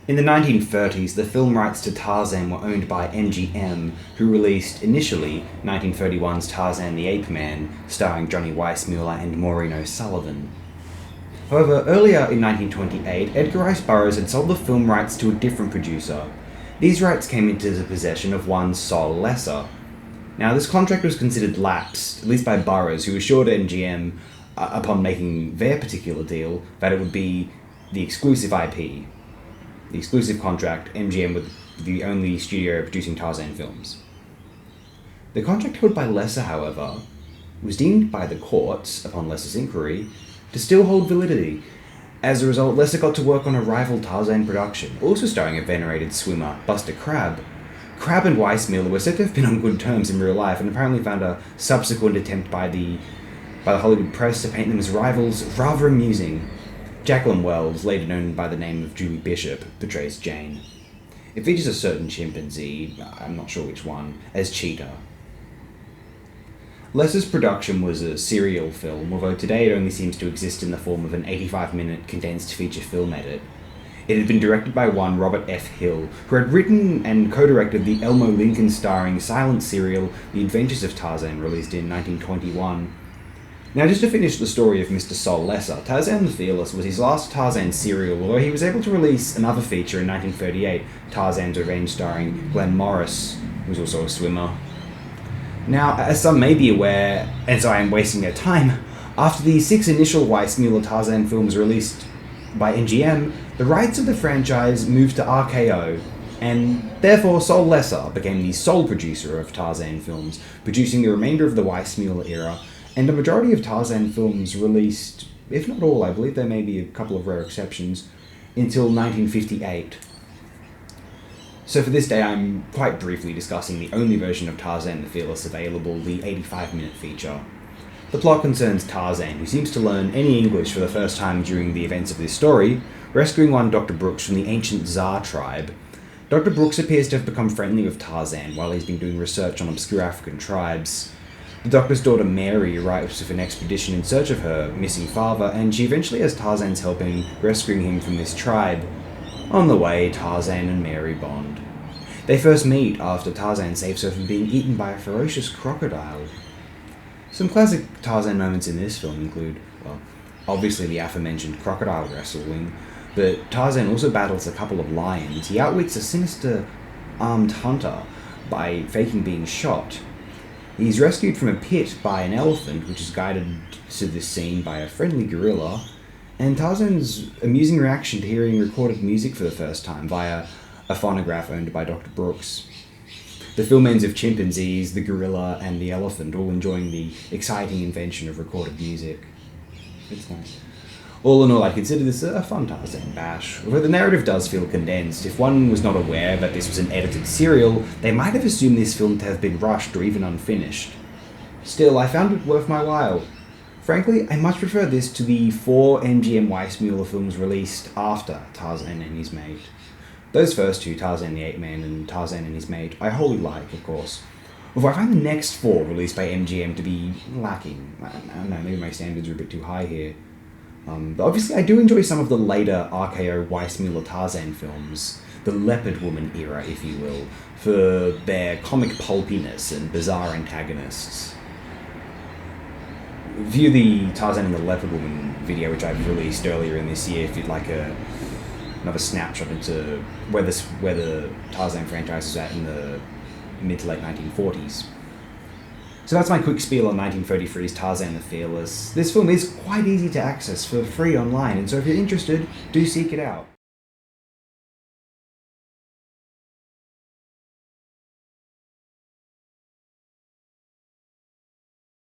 In the 1930s, the film rights to Tarzan were owned by MGM, who released initially 1931's Tarzan the Ape Man, starring Johnny Weissmuller and Maureen O'Sullivan. However, earlier in 1928, Edgar Rice Burroughs had sold the film rights to a different producer. These rights came into the possession of one Sol Lesser. Now, this contract was considered lapsed, at least by Burroughs, who assured MGM, upon making their particular deal, that it would be the exclusive IP. The exclusive contract, MGM would be the only studio producing Tarzan films. The contract held by Lesser, however, was deemed by the courts, upon Lesser's inquiry, to still hold validity. As a result, Lesser got to work on a rival Tarzan production, also starring a venerated swimmer, Buster Krabbe. Krabbe and Weissmuller were said to have been on good terms in real life, and apparently found a subsequent attempt by the Hollywood press to paint them as rivals rather amusing. Jacqueline Wells, later known by the name of Julie Bishop, portrays Jane. It features a certain chimpanzee, I'm not sure which one, as Cheetah. Lesser's production was a serial film, although today it only seems to exist in the form of an 85-minute condensed feature film edit. It had been directed by one Robert F. Hill, who had written and co-directed the Elmo Lincoln starring silent serial The Adventures of Tarzan, released in 1921. Now, just to finish the story of Mr. Sol Lesser, Tarzan the Fearless was his last Tarzan serial, although he was able to release another feature in 1938, Tarzan's Revenge, starring Glenn Morris, who was also a swimmer. Now, as some may be aware, and so I am wasting their time, after the 6 initial Weissmuller Tarzan films released by MGM, the rights of the franchise moved to RKO, and therefore Sol Lesser became the sole producer of Tarzan films, producing the remainder of the Weissmuller era, and the majority of Tarzan films released, if not all, I believe there may be a couple of rare exceptions, until 1958. So for this day, I'm quite briefly discussing the only version of Tarzan the Fearless available, the 85-minute feature. The plot concerns Tarzan, who seems to learn any English for the first time during the events of this story, rescuing one Dr. Brooks from the ancient Tsar tribe. Dr. Brooks appears to have become friendly with Tarzan while he's been doing research on obscure African tribes. The Doctor's daughter Mary arrives with an expedition in search of her missing father, and she eventually has Tarzan's help in rescuing him from this tribe. On the way, Tarzan and Mary bond. They first meet after Tarzan saves her from being eaten by a ferocious crocodile. Some classic Tarzan moments in this film include, well, obviously the aforementioned crocodile wrestling, but Tarzan also battles a couple of lions. He outwits a sinister armed hunter by faking being shot. He's rescued from a pit by an elephant, which is guided to this scene by a friendly gorilla, and Tarzan's amusing reaction to hearing recorded music for the first time via a phonograph owned by Dr. Brooks. The film ends with chimpanzees, the gorilla, and the elephant all enjoying the exciting invention of recorded music. It's nice. All in all, I consider this a fun Tarzan bash, although the narrative does feel condensed. If one was not aware that this was an edited serial, they might have assumed this film to have been rushed or even unfinished. Still, I found it worth my while. Frankly, I much prefer this to the 4 MGM Weissmuller films released after Tarzan and His Mate. Those first two, Tarzan the Ape Man and Tarzan and His Mate, I wholly like, of course. Although I find the next 4 released by MGM to be lacking. I don't know, maybe my standards are a bit too high here. But obviously I do enjoy some of the later RKO Weissmuller Tarzan films, the Leopard Woman era, if you will, for their comic pulpiness and bizarre antagonists. View the Tarzan and the Leopard Woman video, which I've released earlier in this year, if you'd like another snapshot into where the Tarzan franchise is at in the mid to late 1940s. So that's my quick spiel on 1933's Tarzan the Fearless. This film is quite easy to access for free online, and so if you're interested, do seek it out.